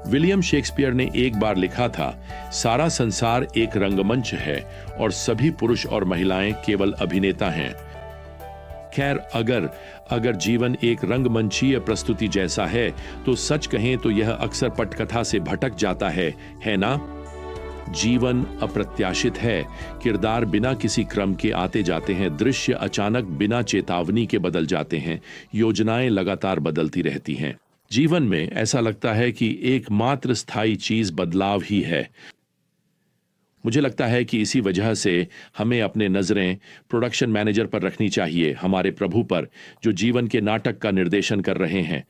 William Shakespeare ने एक बार लिखा था, सारा संसार एक रंगमंच है और सभी पुरुष और महिलाएं केवल अभिनेता हैं। खैर, अगर जीवन एक रंगमंचीय प्रस्तुति जैसा है तो सच कहें तो यह अक्सर पटकथा से भटक जाता है ना? जीवन अप्रत्याशित है, किरदार बिना किसी क्रम के आते जाते हैं, दृश्य अचानक बिना चेतावनी के बदल जाते हैं, योजनाएं लगातार बदलती रहती हैं। जीवन में ऐसा लगता है कि एकमात्र स्थायी चीज बदलाव ही है। मुझे लगता है कि इसी वजह से हमें अपने नजरें प्रोडक्शन मैनेजर पर रखनी चाहिए, हमारे प्रभु पर, जो जीवन के नाटक का निर्देशन कर रहे हैं।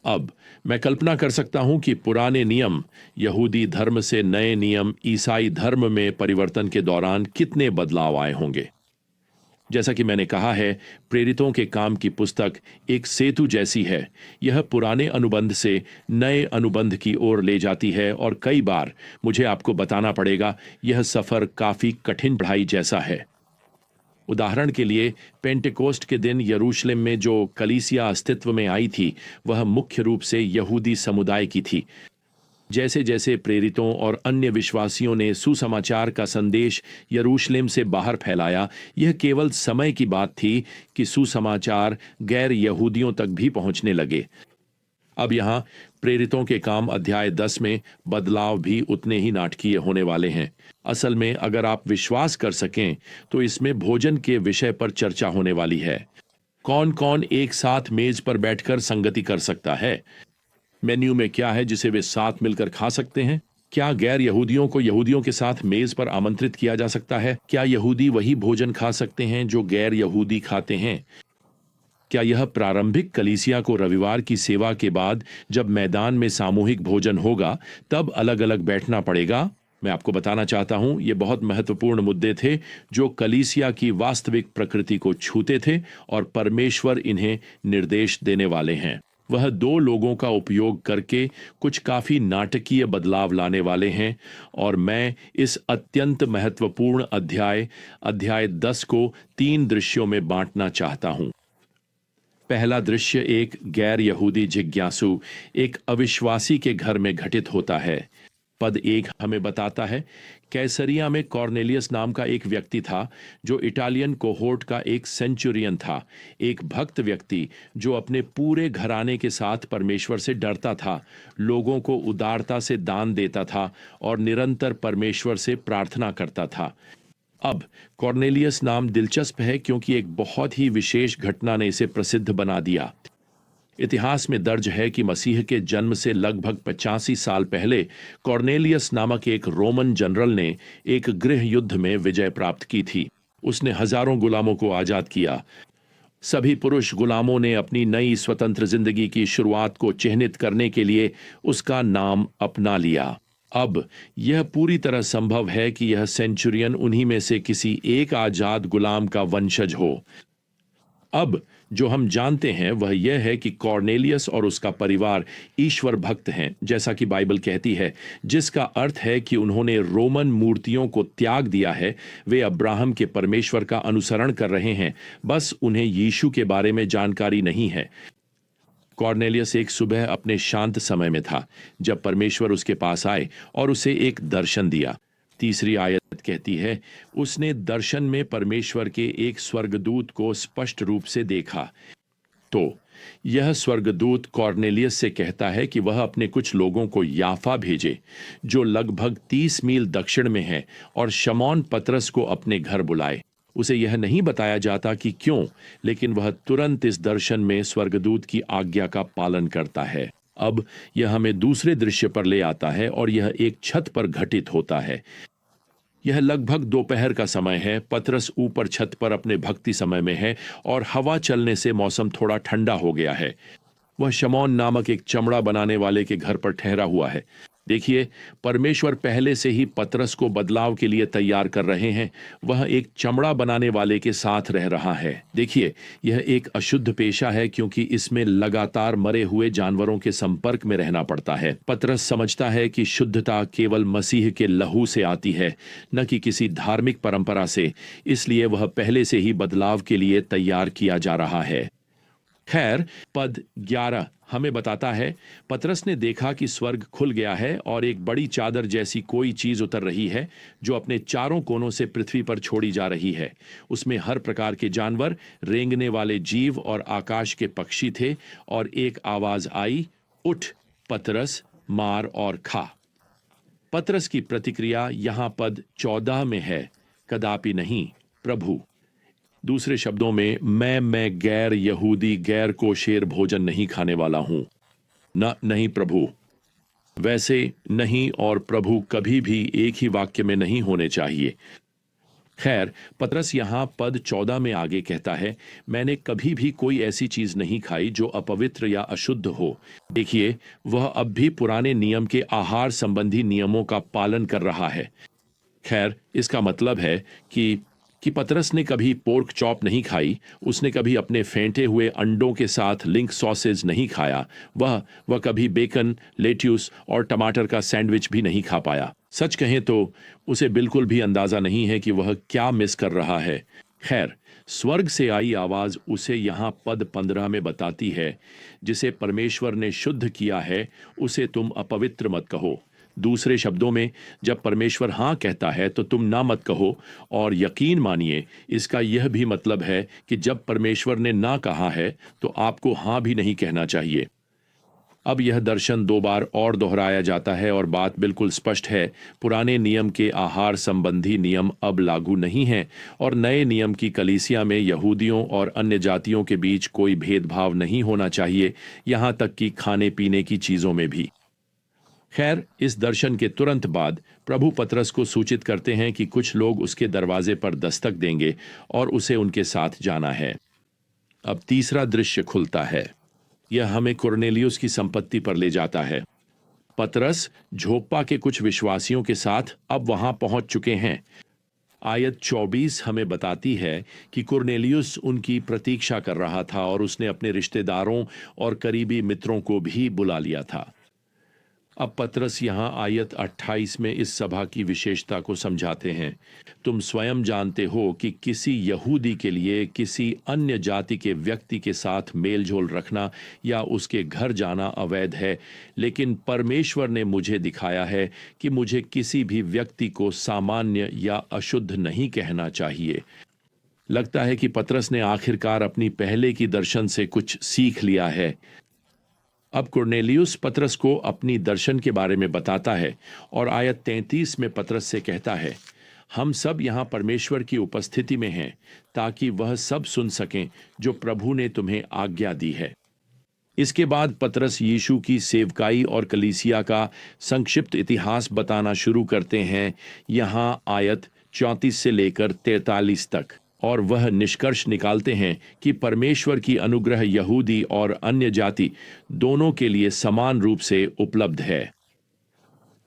अब मैं कल्पना कर सकता हूं कि पुराने नियम, यहूदी धर्म से नए नियम ईसाई धर्म में परिवर्तन के दौरान कितने बदलाव आए होंगे। जैसा कि मैंने कहा है, प्रेरितों के काम की पुस्तक एक सेतु जैसी है। यह पुराने अनुबंध से नए अनुबंध की ओर ले जाती है और कई बार मुझे आपको बताना पड़ेगा, यह सफर काफी कठिन पढ़ाई जैसा है। उदाहरण के लिए, पेंटेकोस्ट के दिन यरूशलेम में जो कलीसिया अस्तित्व में आई थी, वह मुख्य रूप से यहूदी समुदाय की थी। जैसे जैसे प्रेरितों और अन्य विश्वासियों ने सुसमाचार का संदेश यरूशलेम से बाहर फैलाया, यह केवल समय की बात थी कि सुसमाचार गैर यहूदियों तक भी पहुंचने लगे। अब यहां प्रेरितों के काम अध्याय 10 में बदलाव भी उतने ही नाटकीय होने वाले हैं। असल में अगर आप विश्वास कर सकें तो इसमें भोजन के विषय पर चर्चा होने वाली है। कौन कौन एक साथ मेज पर बैठकर संगति कर सकता है? मेन्यू में क्या है जिसे वे साथ मिलकर खा सकते हैं? क्या गैर यहूदियों को यहूदियों के साथ मेज पर आमंत्रित किया जा सकता है? क्या यहूदी वही भोजन खा सकते हैं जो गैर यहूदी खाते हैं? क्या यह प्रारंभिक कलीसिया को रविवार की सेवा के बाद जब मैदान में सामूहिक भोजन होगा तब अलग अलग बैठना पड़ेगा? मैं आपको बताना चाहता हूं, ये बहुत महत्वपूर्ण मुद्दे थे जो कलीसिया की वास्तविक प्रकृति को छूते थे और परमेश्वर इन्हें निर्देश देने वाले हैं। वह दो लोगों का उपयोग करके कुछ काफी नाटकीय बदलाव लाने वाले हैं और मैं इस अत्यंत महत्वपूर्ण अध्याय 10 को 3 दृश्यों में बांटना चाहता हूं। पहला दृश्य एक गैर यहूदी जिज्ञासु, एक अविश्वासी के घर में घटित होता है। पद 1 हमें बताता है, कैसरिया में कॉर्नेलियस नाम का एक व्यक्ति था जो इटालियन कोहोर्ट का एक सेंचुरियन था, एक भक्त व्यक्ति जो अपने पूरे घराने के साथ परमेश्वर से डरता था, लोगों को उदारता से दान देता था और निरंतर परमेश्वर से प्रार्थना करता था। अब कॉर्नेलियस नाम दिलचस्प है क्योंकि एक बहुत ही विशेष घटना ने इसे प्रसिद्ध बना दिया। इतिहास में दर्ज है कि मसीह के जन्म से लगभग 85 साल पहले कॉर्नेलियस नामक एक रोमन जनरल ने एक गृह युद्ध में विजय प्राप्त की थी। उसने हजारों गुलामों को आजाद किया। सभी पुरुष गुलामों ने अपनी नई स्वतंत्र जिंदगी की शुरुआत को चिन्हित करने के लिए उसका नाम अपना लिया। अब यह पूरी तरह संभव है कि यह सेंचुरियन उन्हीं में से किसी एक आजाद गुलाम का वंशज हो। अब जो हम जानते हैं वह यह है कि कॉर्नेलियस और उसका परिवार ईश्वर भक्त हैं, जैसा कि बाइबल कहती है, जिसका अर्थ है कि उन्होंने रोमन मूर्तियों को त्याग दिया है। वे अब्राहम के परमेश्वर का अनुसरण कर रहे हैं, बस उन्हें यीशु के बारे में जानकारी नहीं है। कॉर्नेलियस एक सुबह अपने शांत समय में था जब परमेश्वर उसके पास आए और उसे एक दर्शन दिया। तीसरी आयत कहती है, उसने दर्शन में परमेश्वर के एक स्वर्गदूत को स्पष्ट रूप से देखा। तो यह स्वर्गदूत कॉर्नेलियस से कहता है कि वह अपने कुछ लोगों को याफा भेजे, जो लगभग 30 मील दक्षिण में है, और शमौन पतरस को अपने घर बुलाए। उसे यह नहीं बताया जाता कि क्यों, लेकिन वह तुरंत इस दर्शन में स्वर्गदूत की आज्ञा का पालन करता है। अब यह हमें दूसरे दृश्य पर ले आता है और यह एक छत पर घटित होता है। यह लगभग दोपहर का समय है। पतरस ऊपर छत पर अपने भक्ति समय में है और हवा चलने से मौसम थोड़ा ठंडा हो गया है। वह शमौन नामक एक चमड़ा बनाने वाले के घर पर ठहरा हुआ है। देखिए, परमेश्वर पहले से ही पतरस को बदलाव के लिए तैयार कर रहे हैं। वह एक चमड़ा बनाने वाले के साथ रह रहा है। देखिए, यह एक अशुद्ध पेशा है क्योंकि इसमें लगातार मरे हुए जानवरों के संपर्क में रहना पड़ता है। पतरस समझता है कि शुद्धता केवल मसीह के लहू से आती है, न कि किसी धार्मिक परंपरा से। इसलिए वह पहले से ही बदलाव के लिए तैयार किया जा रहा है। खैर, पद 11 हमें बताता है, पतरस ने देखा कि स्वर्ग खुल गया है और एक बड़ी चादर जैसी कोई चीज उतर रही है, जो अपने चारों कोनों से पृथ्वी पर छोड़ी जा रही है। उसमें हर प्रकार के जानवर, रेंगने वाले जीव और आकाश के पक्षी थे, और एक आवाज आई, उठ पतरस, मार और खा। पतरस की प्रतिक्रिया यहां पद 14 में है, कदापि नहीं प्रभु। दूसरे शब्दों में, मैं गैर यहूदी गैर कोशेर भोजन नहीं खाने वाला हूं। नहीं प्रभु। वैसे नहीं और प्रभु कभी भी एक ही वाक्य में नहीं होने चाहिए। खैर, पतरस यहां पद 14 में आगे कहता है, मैंने कभी भी कोई ऐसी चीज नहीं खाई जो अपवित्र या अशुद्ध हो। देखिए, वह अब भी पुराने नियम के आहार संबंधी नियमों का पालन कर रहा है। खैर, इसका मतलब है कि पतरस ने कभी पोर्क चॉप नहीं खाई, उसने कभी अपने फेंटे हुए अंडों के साथ लिंक सॉसेज नहीं खाया, वह कभी बेकन, लेट्यूस और टमाटर का सैंडविच भी नहीं खा पाया। सच कहें तो उसे बिल्कुल भी अंदाजा नहीं है कि वह क्या मिस कर रहा है। खैर, स्वर्ग से आई आवाज उसे यहां पद 15 में बताती है, जिसे परमेश्वर ने शुद्ध किया है उसे तुम अपवित्र मत कहो। दूसरे शब्दों में, जब परमेश्वर हां कहता है तो तुम ना मत कहो, और यकीन मानिए, इसका यह भी मतलब है कि जब परमेश्वर ने ना कहा है तो आपको हां भी नहीं कहना चाहिए। अब यह दर्शन 2 बार और दोहराया जाता है और बात बिल्कुल स्पष्ट है, पुराने नियम के आहार संबंधी नियम अब लागू नहीं हैं, और नए नियम की कलीसिया में यहूदियों और अन्य जातियों के बीच कोई भेदभाव नहीं होना चाहिए, यहां तक कि खाने पीने की चीजों में भी। खैर, इस दर्शन के तुरंत बाद प्रभु पतरस को सूचित करते हैं कि कुछ लोग उसके दरवाजे पर दस्तक देंगे और उसे उनके साथ जाना है। अब तीसरा दृश्य खुलता है। यह हमें कुरनेलियुस की संपत्ति पर ले जाता है। पतरस झोप्पा के कुछ विश्वासियों के साथ अब वहां पहुंच चुके हैं। आयत 24 हमें बताती है कि कुरनेलियुस उनकी प्रतीक्षा कर रहा था और उसने अपने रिश्तेदारों और करीबी मित्रों को भी बुला लिया था। अब पतरस यहां आयत 28 में इस सभा की विशेषता को समझाते हैं। तुम स्वयं जानते हो कि किसी यहूदी के लिए किसी अन्य जाति के व्यक्ति के साथ मेलजोल रखना या उसके घर जाना अवैध है, लेकिन परमेश्वर ने मुझे दिखाया है कि मुझे किसी भी व्यक्ति को सामान्य या अशुद्ध नहीं कहना चाहिए। लगता है कि पतरस ने आखिरकार अपनी पहले की दर्शन से कुछ सीख लिया है। अब कुरनेलियुस पतरस को अपनी दर्शन के बारे में बताता है और आयत 33 में पतरस से कहता है, हम सब यहाँ परमेश्वर की उपस्थिति में हैं ताकि वह सब सुन सकें जो प्रभु ने तुम्हें आज्ञा दी है। इसके बाद पतरस यीशु की सेवकाई और कलीसिया का संक्षिप्त इतिहास बताना शुरू करते हैं, यहाँ आयत 34 से लेकर 43 तक, और वह निष्कर्ष निकालते हैं कि परमेश्वर की अनुग्रह यहूदी और अन्य जाति दोनों के लिए समान रूप से उपलब्ध है।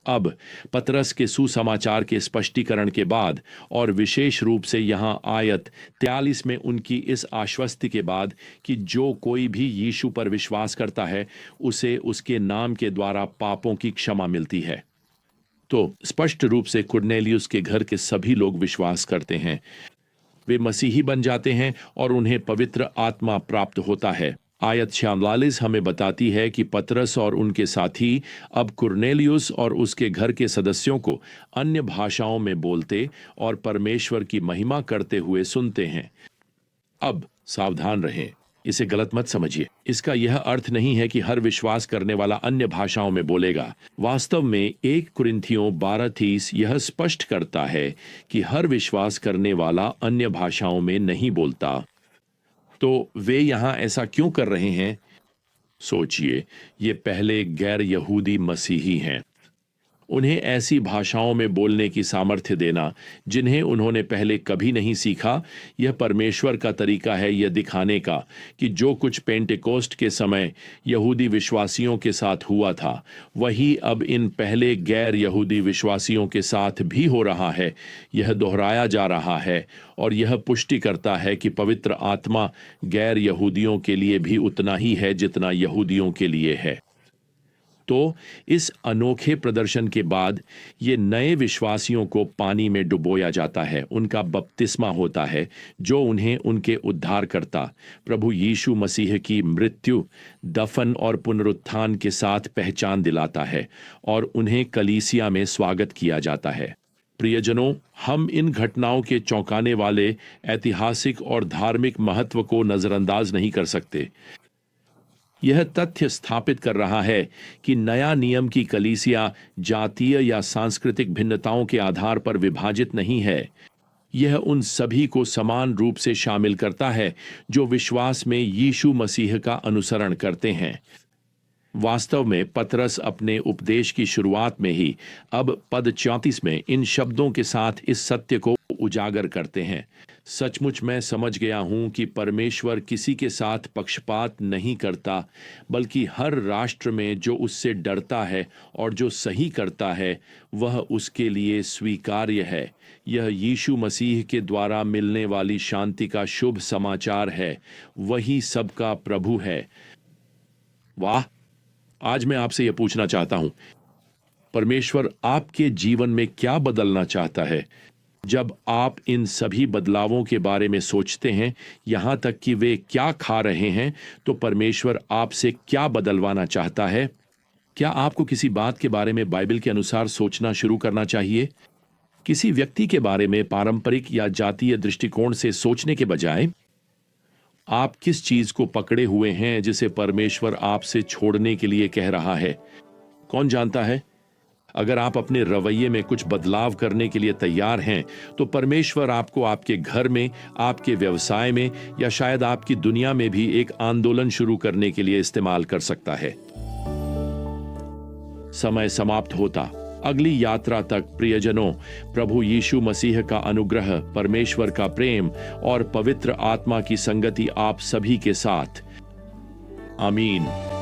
अब पतरस के सुसमाचार के स्पष्टीकरण के बाद, और विशेष रूप से यहां आयत 43 में उनकी इस आश्वस्ति के बाद कि जो कोई भी यीशु पर विश्वास करता है उसे उसके नाम के द्वारा पापों की क्षमा मिलती है, तो स्पष्ट रूप से कुरनेलियुस के घर के सभी लोग विश्वास करते हैं। वे मसीही बन जाते हैं और उन्हें पवित्र आत्मा प्राप्त होता है। आयत 46 हमें बताती है कि पतरस और उनके साथी अब कुरनेलियुस और उसके घर के सदस्यों को अन्य भाषाओं में बोलते और परमेश्वर की महिमा करते हुए सुनते हैं। अब सावधान रहें, इसे गलत मत समझिए। इसका यह अर्थ नहीं है कि हर विश्वास करने वाला अन्य भाषाओं में बोलेगा। वास्तव में 1 कुरिन्थियों 12:30 यह स्पष्ट करता है कि हर विश्वास करने वाला अन्य भाषाओं में नहीं बोलता। तो वे यहां ऐसा क्यों कर रहे हैं? सोचिए, ये पहले गैर यहूदी मसीही हैं। उन्हें ऐसी भाषाओं में बोलने की सामर्थ्य देना जिन्हें उन्होंने पहले कभी नहीं सीखा, यह परमेश्वर का तरीका है यह दिखाने का कि जो कुछ पेंटेकोस्ट के समय यहूदी विश्वासियों के साथ हुआ था, वही अब इन पहले गैर यहूदी विश्वासियों के साथ भी हो रहा है। यह दोहराया जा रहा है और यह पुष्टि करता है कि पवित्र आत्मा गैर यहूदियों के लिए भी उतना ही है जितना यहूदियों के लिए है। तो इस अनोखे प्रदर्शन के बाद ये नए विश्वासियों को पानी में डुबोया जाता है, उनका बपतिस्मा होता है जो उन्हें उनके उद्धारकर्ता प्रभु यीशु मसीह की मृत्यु, दफन और पुनरुत्थान के साथ पहचान दिलाता है और उन्हें कलीसिया में स्वागत किया जाता है। प्रियजनों, हम इन घटनाओं के चौंकाने वाले ऐतिहासिक और धार्मिक महत्व को नजरअंदाज नहीं कर सकते। यह तथ्य स्थापित कर रहा है कि नया नियम की कलीसिया जातीय या सांस्कृतिक भिन्नताओं के आधार पर विभाजित नहीं है। यह उन सभी को समान रूप से शामिल करता है जो विश्वास में यीशु मसीह का अनुसरण करते हैं। वास्तव में पतरस अपने उपदेश की शुरुआत में ही अब पद 34 में इन शब्दों के साथ इस सत्य को उजागर करते हैं। सचमुच मैं समझ गया हूं कि परमेश्वर किसी के साथ पक्षपात नहीं करता, बल्कि हर राष्ट्र में जो उससे डरता है और जो सही करता है वह उसके लिए स्वीकार्य है। यह यीशु मसीह के द्वारा मिलने वाली शांति का शुभ समाचार है। वही सबका प्रभु है। वाह! आज मैं आपसे यह पूछना चाहता हूं, परमेश्वर आपके जीवन में क्या बदलना चाहता है? जब आप इन सभी बदलावों के बारे में सोचते हैं, यहां तक कि वे क्या खा रहे हैं, तो परमेश्वर आपसे क्या बदलवाना चाहता है? क्या आपको किसी बात के बारे में बाइबल के अनुसार सोचना शुरू करना चाहिए? किसी व्यक्ति के बारे में पारंपरिक या जातीय दृष्टिकोण से सोचने के बजाय आप किस चीज को पकड़े हुए हैं जिसे परमेश्वर आपसे छोड़ने के लिए कह रहा है? कौन जानता है, अगर आप अपने रवैये में कुछ बदलाव करने के लिए तैयार हैं, तो परमेश्वर आपको आपके घर में, आपके व्यवसाय में या शायद आपकी दुनिया में भी एक आंदोलन शुरू करने के लिए इस्तेमाल कर सकता है। समय समाप्त होता। अगली यात्रा तक प्रियजनों, प्रभु यीशु मसीह का अनुग्रह, परमेश्वर का प्रेम और पवित्र आत्मा की संगति आप सभी के साथ। आमीन।